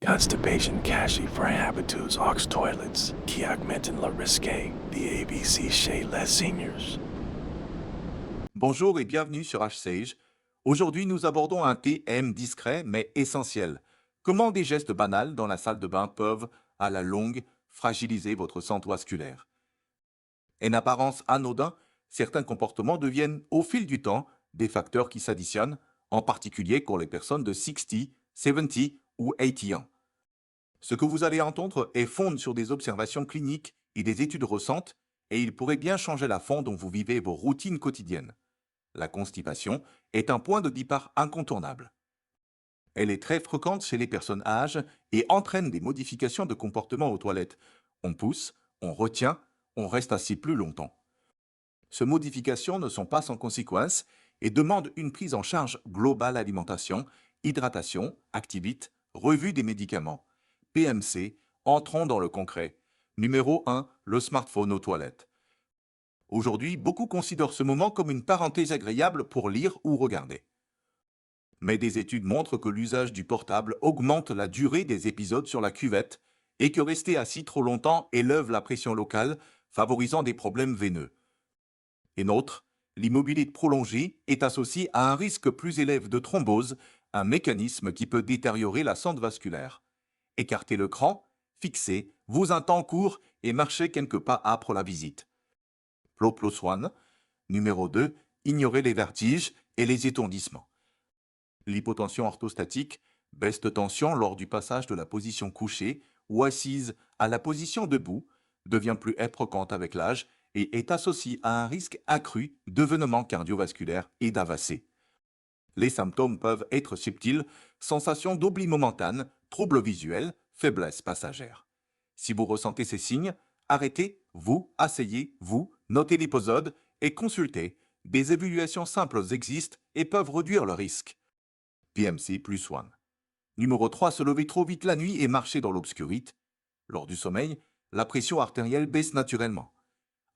Constipation cache for habitus aux toilets qui augmentent le risque des ABC chez les seniors. Bonjour et bienvenue sur HSage. Aujourd'hui, nous abordons un thème discret mais essentiel. Comment des gestes banals dans la salle de bain peuvent, à la longue, fragiliser votre santé vasculaire. En apparence anodin, certains comportements deviennent, au fil du temps, des facteurs qui s'additionnent, en particulier pour les personnes de 60, 70 ou 80 ans. Ce que vous allez entendre est fondé sur des observations cliniques et des études récentes, et il pourrait bien changer la façon dont vous vivez vos routines quotidiennes. La constipation est un point de départ incontournable. Elle est très fréquente chez les personnes âgées et entraîne des modifications de comportement aux toilettes. On pousse, on retient, on reste assis plus longtemps. Ces modifications ne sont pas sans conséquences et demandent une prise en charge globale alimentation, hydratation, activité, revue des médicaments. PMC, entrons dans le concret. Numéro 1, le smartphone aux toilettes. Aujourd'hui, beaucoup considèrent ce moment comme une parenthèse agréable pour lire ou regarder. Mais des études montrent que l'usage du portable augmente la durée des épisodes sur la cuvette et que rester assis trop longtemps élève la pression locale, favorisant des problèmes veineux. Et nôtre, l'immobilité prolongée est associée à un risque plus élevé de thrombose, un mécanisme qui peut détériorer la santé vasculaire. Écartez le cran, fixez, vous un temps court et marchez quelques pas après la visite. Plot+1. Numéro 2. Ignorez les vertiges et les étourdissements. L'hypotension orthostatique, baisse de tension lors du passage de la position couchée ou assise à la position debout, devient plus fréquente avec l'âge et est associée à un risque accru d'événements cardiovasculaires et d'AVC. Les symptômes peuvent être subtils, sensation d'oubli momentan, troubles visuels, faiblesse passagère. Si vous ressentez ces signes, arrêtez, asseyez-vous, notez l'épisode et consultez. Des évaluations simples existent et peuvent réduire le risque. PMC+1. Numéro 3. Se lever trop vite la nuit et marcher dans l'obscurité. Lors du sommeil, la pression artérielle baisse naturellement.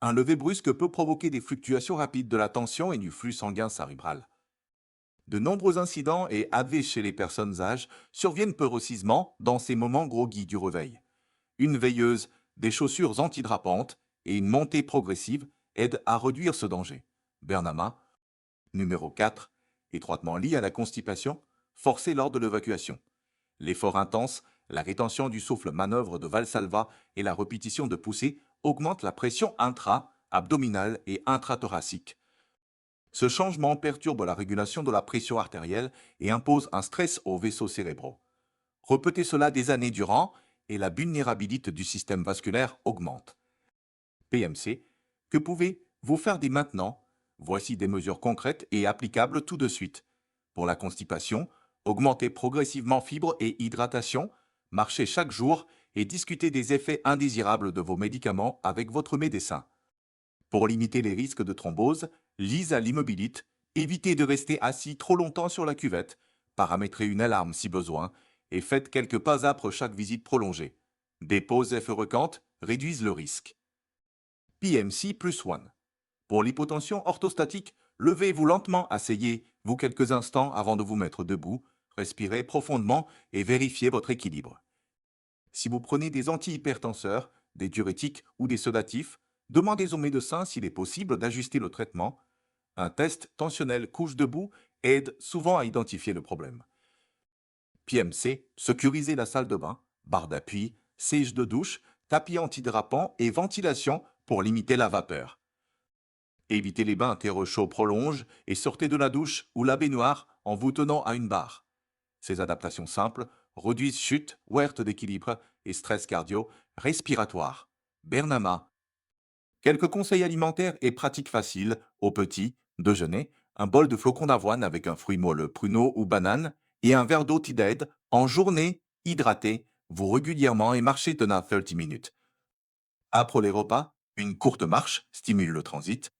Un lever brusque peut provoquer des fluctuations rapides de la tension et du flux sanguin cérébral. De nombreux incidents et AV chez les personnes âgées surviennent précisément dans ces moments groggy du réveil. Une veilleuse, des chaussures antidrapantes et une montée progressive aident à réduire ce danger. Bernama. Numéro 4. Étroitement lié à la constipation, forcée lors de l'évacuation. L'effort intense, la rétention du souffle manœuvre de Valsalva et la répétition de poussées augmentent la pression intra-abdominale et intrathoracique. Ce changement perturbe la régulation de la pression artérielle et impose un stress aux vaisseaux cérébraux. Répétez cela des années durant et la vulnérabilité du système vasculaire augmente. PMC, que pouvez-vous faire dès maintenant? Voici des mesures concrètes et applicables tout de suite. Pour la constipation, augmentez progressivement fibres et hydratation, marchez chaque jour et discutez des effets indésirables de vos médicaments avec votre médecin. Pour limiter les risques de thrombose, lisez à l'immobilité, évitez de rester assis trop longtemps sur la cuvette, paramétrez une alarme si besoin et faites quelques pas après chaque visite prolongée. Des pauses fréquentes réduisent le risque. PMC+1. Pour l'hypotension orthostatique, levez-vous lentement, asseyez-vous quelques instants avant de vous mettre debout, respirez profondément et vérifiez votre équilibre. Si vous prenez des antihypertenseurs, des diurétiques ou des sédatifs, demandez au médecin s'il est possible d'ajuster le traitement. Un test tensionnel couche debout aide souvent à identifier le problème. PMC, sécuriser la salle de bain, barre d'appui, siège de douche, tapis antidérapant et ventilation pour limiter la vapeur. Évitez les bains chauds prolonges et sortez de la douche ou la baignoire en vous tenant à une barre. Ces adaptations simples réduisent chute, perte d'équilibre et stress cardio-respiratoire. Bernama. Quelques conseils alimentaires et pratiques faciles au petit déjeuner, un bol de flocons d'avoine avec un fruit moelleux, pruneau ou banane, et un verre d'eau tiède en journée, hydratez-vous régulièrement et marchez pendant 30 minutes. Après les repas, une courte marche stimule le transit.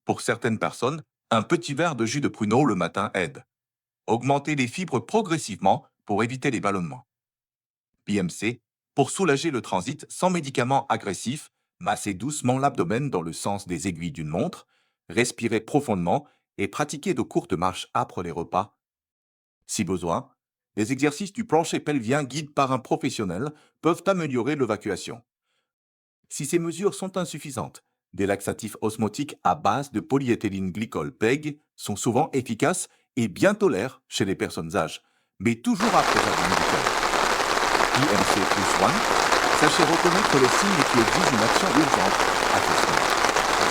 Pour certaines personnes, un petit verre de jus de pruneau le matin aide. Augmentez les fibres progressivement pour éviter les ballonnements. PMC, pour soulager le transit sans médicaments agressifs, massez doucement l'abdomen dans le sens des aiguilles d'une montre, respirez profondément et pratiquez de courtes marches après les repas. Si besoin, Les exercices du plancher pelvien guidés par un professionnel peuvent améliorer l'évacuation. Si ces mesures sont insuffisantes, des laxatifs osmotiques à base de polyéthylène glycol PEG sont souvent efficaces et bien tolérés chez les personnes âgées, mais toujours après avis médical. IMC plus 1, sachez reconnaître les signes qui exigent une action urgente à ce stade.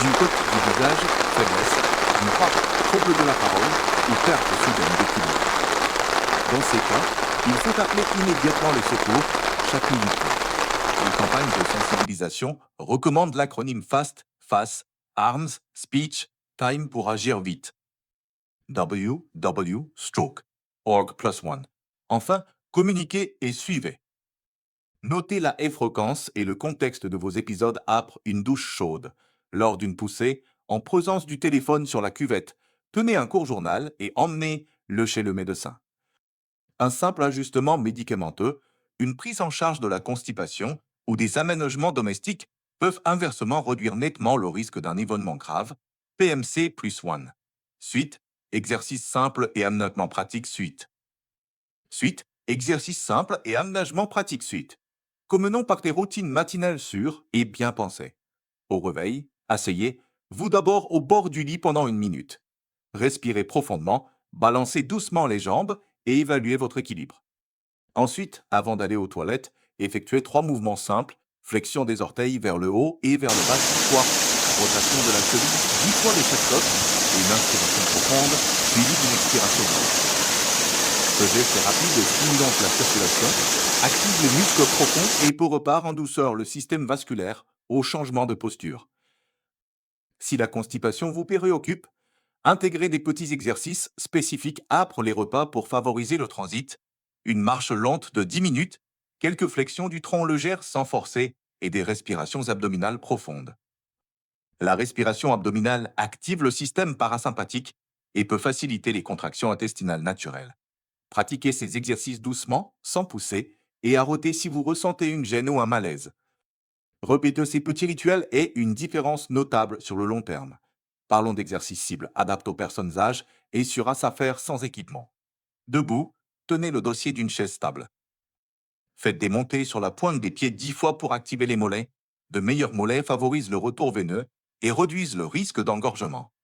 D'une du visage, faiblesse, d'une part, trouble de la parole ou perte soudaine d'équilibre. Dans ces cas, il faut appeler immédiatement les secours chaque minute. Les campagnes de sensibilisation recommandent l'acronyme FAST, FAS, Arms, Speech, Time pour agir vite. WW Stroke, org+1. Enfin, communiquez et suivez. Notez la fréquence et le contexte de vos épisodes après une douche chaude. Lors d'une poussée, en présence du téléphone sur la cuvette, tenez un court journal et emmenez-le chez le médecin. Un simple ajustement médicamenteux, une prise en charge de la constipation ou des aménagements domestiques peuvent inversement réduire nettement le risque d'un événement grave, PMC plus 1. Suite, exercice simple et aménagement pratique suite. Suite, exercice simple et aménagement pratique suite. Commençons par des routines matinales sûres et bien pensées. Au réveil, asseyez-vous d'abord au bord du lit pendant 1 minute. Respirez profondément, balancez doucement les jambes et évaluez votre équilibre. Ensuite, avant d'aller aux toilettes, effectuez 3 mouvements simples, flexion des orteils vers le haut et vers le bas 6 fois, rotation de la cheville 10 fois de chaque côté et une inspiration profonde suivie d'une expiration longue. Ce geste rapide et stimulant la circulation active les muscles profonds et repart en douceur le système vasculaire au changement de posture. Si la constipation vous préoccupe, intégrez des petits exercices spécifiques après les repas pour favoriser le transit, une marche lente de 10 minutes, quelques flexions du tronc légères sans forcer et des respirations abdominales profondes. La respiration abdominale active le système parasympathique et peut faciliter les contractions intestinales naturelles. Pratiquez ces exercices doucement, sans pousser, et arrêtez si vous ressentez une gêne ou un malaise. Répétez ces petits rituels et une différence notable sur le long terme. Parlons d'exercices cibles adaptés aux personnes âgées et sur à faire sans équipement. Debout, tenez le dossier d'une chaise stable. Faites des montées sur la pointe des pieds 10 fois pour activer les mollets. De meilleurs mollets favorisent le retour veineux et réduisent le risque d'engorgement.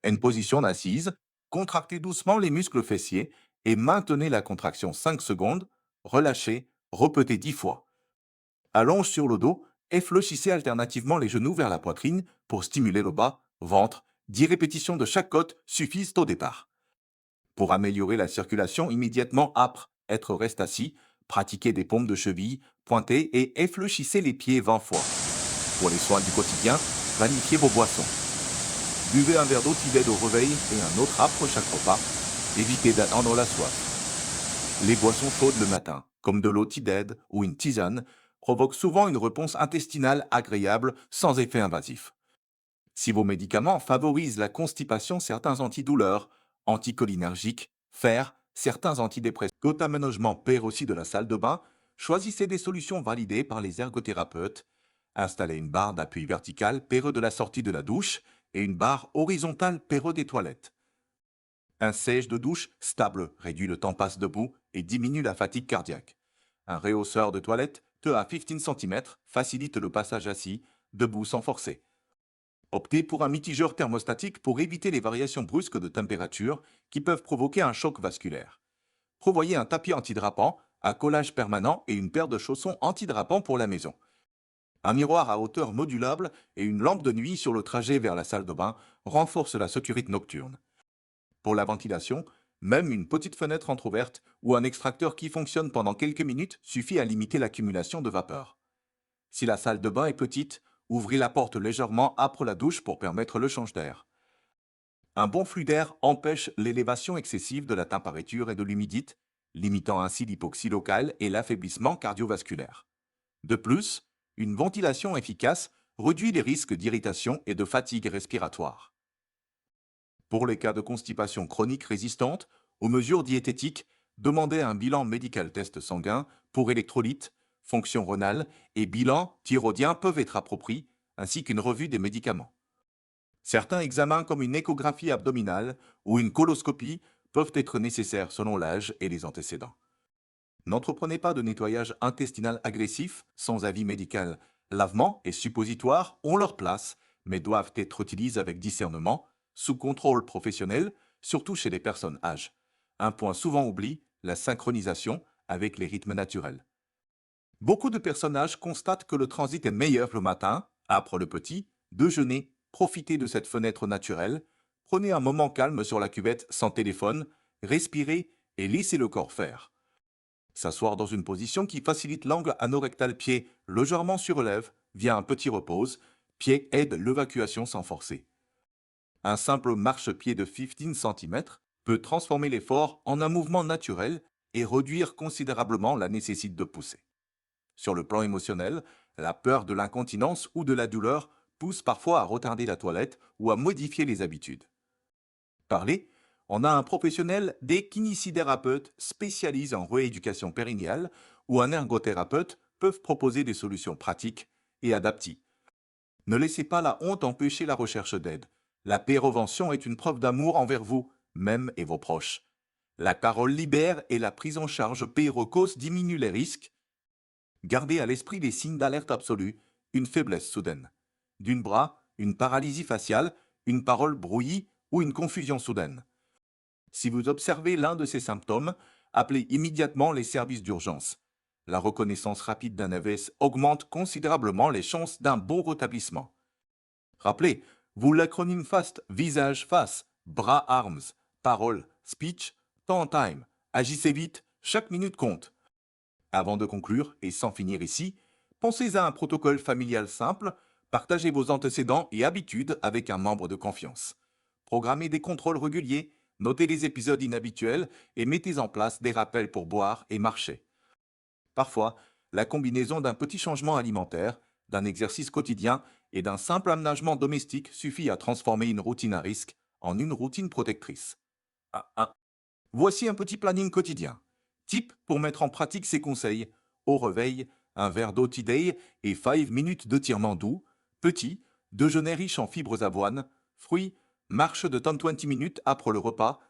En position assise, contractez doucement les muscles fessiers et maintenez la contraction 5 secondes, relâchez, répétez 10 fois. Allonge sur le dos et fléchissez alternativement les genoux vers la poitrine pour stimuler le bas, ventre. 10 répétitions de chaque côte suffisent au départ. Pour améliorer la circulation immédiatement après être resté assis, pratiquez des pompes de cheville pointées et effléchissez les pieds 20 fois. Pour les soins du quotidien, planifiez vos boissons. Buvez un verre d'eau tiède au réveil et un autre après chaque repas. Évitez d'attendre la soif. Les boissons chaudes le matin, comme de l'eau tiède ou une tisane, provoquent souvent une réponse intestinale agréable sans effet invasif. Si vos médicaments favorisent la constipation, certains antidouleurs, anticholinergiques, fer, certains antidépresseurs, aménagement père aussi de la salle de bain, choisissez des solutions validées par les ergothérapeutes. Installez une barre d'appui verticale péreux de la sortie de la douche et une barre horizontale péreux des toilettes. Un siège de douche stable réduit le temps passe debout et diminue la fatigue cardiaque. Un rehausseur de toilette à 15 cm facilite le passage assis, debout sans forcer. Optez pour un mitigeur thermostatique pour éviter les variations brusques de température qui peuvent provoquer un choc vasculaire. Prévoyez un tapis antidrapant, un collage permanent et une paire de chaussons antidrapants pour la maison. Un miroir à hauteur modulable et une lampe de nuit sur le trajet vers la salle de bain renforcent la sécurité nocturne. Pour la ventilation, même une petite fenêtre entrouverte ou un extracteur qui fonctionne pendant quelques minutes suffit à limiter l'accumulation de vapeur. Si la salle de bain est petite, ouvrez la porte légèrement après la douche pour permettre le change d'air. Un bon flux d'air empêche l'élévation excessive de la température et de l'humidité, limitant ainsi l'hypoxie locale et l'affaiblissement cardiovasculaire. De plus, une ventilation efficace réduit les risques d'irritation et de fatigue respiratoire. Pour les cas de constipation chronique résistante aux mesures diététiques, demandez un bilan médical test sanguin pour électrolytes, fonction rénale et bilan thyroïdien peuvent être appropriés, ainsi qu'une revue des médicaments. Certains examens comme une échographie abdominale ou une coloscopie peuvent être nécessaires selon l'âge et les antécédents. N'entreprenez pas de nettoyage intestinal agressif sans avis médical. Lavement et suppositoire ont leur place, mais doivent être utilisés avec discernement, sous contrôle professionnel, surtout chez les personnes âgées. Un point souvent oublié, la synchronisation avec les rythmes naturels. Beaucoup de personnes âgées constatent que le transit est meilleur le matin, après le petit, déjeuner, profitez de cette fenêtre naturelle, prenez un moment calme sur la cuvette sans téléphone, respirez et laissez le corps faire. S'asseoir dans une position qui facilite l'angle anorectal pied légèrement surélève via un petit repose, pied aide l'évacuation sans forcer. Un simple marchepied de 15 cm peut transformer l'effort en un mouvement naturel et réduire considérablement la nécessité de pousser. Sur le plan émotionnel, la peur de l'incontinence ou de la douleur pousse parfois à retarder la toilette ou à modifier les habitudes. Parler, on a un professionnel des kinésithérapeutes spécialisés en rééducation périnéale ou un ergothérapeute peuvent proposer des solutions pratiques et adaptées. Ne laissez pas la honte empêcher la recherche d'aide. La prévention est une preuve d'amour envers vous, même et vos proches. La parole libère et la prise en charge précoce diminue les risques. Gardez à l'esprit les signes d'alerte absolue, une faiblesse soudaine. D'une bras, une paralysie faciale, une parole brouillie ou une confusion soudaine. Si vous observez l'un de ces symptômes, appelez immédiatement les services d'urgence. La reconnaissance rapide d'un AVS augmente considérablement les chances d'un bon rétablissement. Rappelez, vous l'acronyme FAST, visage, face, bras, arms, parole, speech, temps, time. Agissez vite, chaque minute compte. Avant de conclure, et sans finir ici, pensez à un protocole familial simple, partagez vos antécédents et habitudes avec un membre de confiance. Programmez des contrôles réguliers, notez les épisodes inhabituels et mettez en place des rappels pour boire et marcher. Parfois, la combinaison d'un petit changement alimentaire, d'un exercice quotidien et d'un simple aménagement domestique suffit à transformer une routine à risque en une routine protectrice. Voici un petit planning quotidien. Type pour mettre en pratique ces conseils. Au réveil, un verre d'eau Day et 5 minutes d'étirement doux. Petit, déjeuner riche en fibres d'avoine. Fruits, marche de 10-20 minutes après le repas.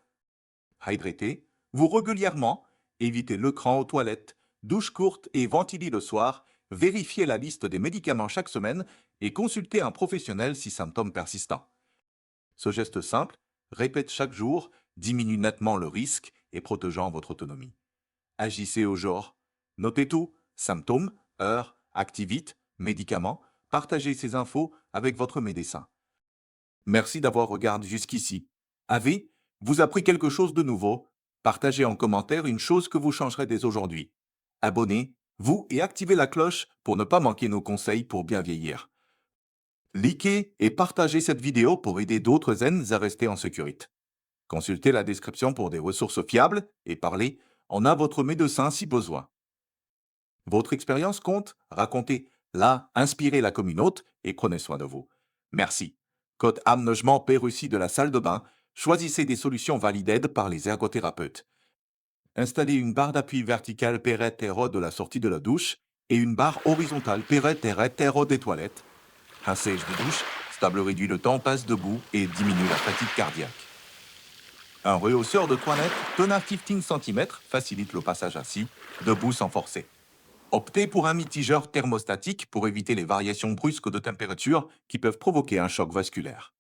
Hydraté, vous régulièrement, évitez l'écran aux toilettes, douche courte et ventilez le soir, vérifiez la liste des médicaments chaque semaine et consultez un professionnel si symptômes persistants. Ce geste simple, répète chaque jour, diminue nettement le risque et protégeant votre autonomie. Agissez au genre. Notez tout, symptômes, heures, activités, médicaments, partagez ces infos avec votre médecin. Merci d'avoir regardé jusqu'ici. Avez vous appris quelque chose de nouveau? Partagez en commentaire une chose que vous changerez dès aujourd'hui. Abonnez-vous et activez la cloche pour ne pas manquer nos conseils pour bien vieillir. Likez et partagez cette vidéo pour aider d'autres zen à rester en sécurité. Consultez la description pour des ressources fiables et parlez en à votre médecin si besoin. Votre expérience compte, racontez-la, inspirez la communauté et prenez soin de vous. Merci. Code aménagement Pérussi de la salle de bain, choisissez des solutions validées par les ergothérapeutes. Installez une barre d'appui verticale Perret-Terreau de la sortie de la douche et une barre horizontale Perret-Terreau des toilettes. Un siège de douche, stable réduit le temps passe debout et diminue la fatigue cardiaque. Un rehausseur de toilette tenant 15 cm facilite le passage assis, debout sans forcer. Optez pour un mitigeur thermostatique pour éviter les variations brusques de température qui peuvent provoquer un choc vasculaire.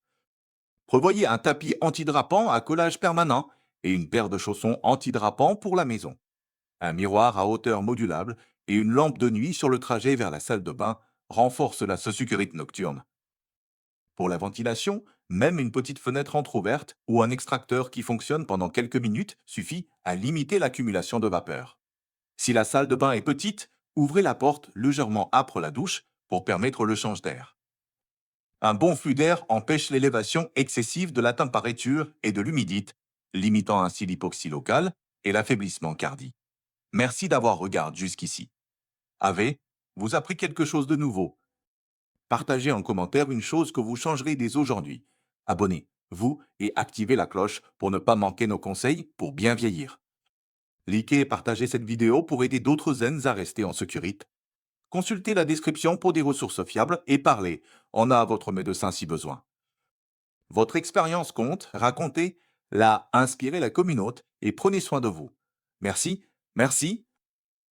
Prévoyez un tapis antidrapant à collage permanent et une paire de chaussons antidrapants pour la maison. Un miroir à hauteur modulable et une lampe de nuit sur le trajet vers la salle de bain renforcent la sécurité nocturne. Pour la ventilation, même une petite fenêtre entrouverte ou un extracteur qui fonctionne pendant quelques minutes suffit à limiter l'accumulation de vapeur. Si la salle de bain est petite, ouvrez la porte légèrement après la douche pour permettre le change d'air. Un bon flux d'air empêche l'élévation excessive de la température et de l'humidité, limitant ainsi l'hypoxie locale et l'affaiblissement cardiaque. Merci d'avoir regardé jusqu'ici. Avez-vous appris quelque chose de nouveau? Partagez en commentaire une chose que vous changerez dès aujourd'hui. Abonnez-vous et activez la cloche pour ne pas manquer nos conseils pour bien vieillir. Likez et partagez cette vidéo pour aider d'autres zen à rester en sécurité. Consultez la description pour des ressources fiables et parlez. On a à votre médecin si besoin. Votre expérience compte, racontez, Là, inspirez la communauté et prenez soin de vous. Merci, merci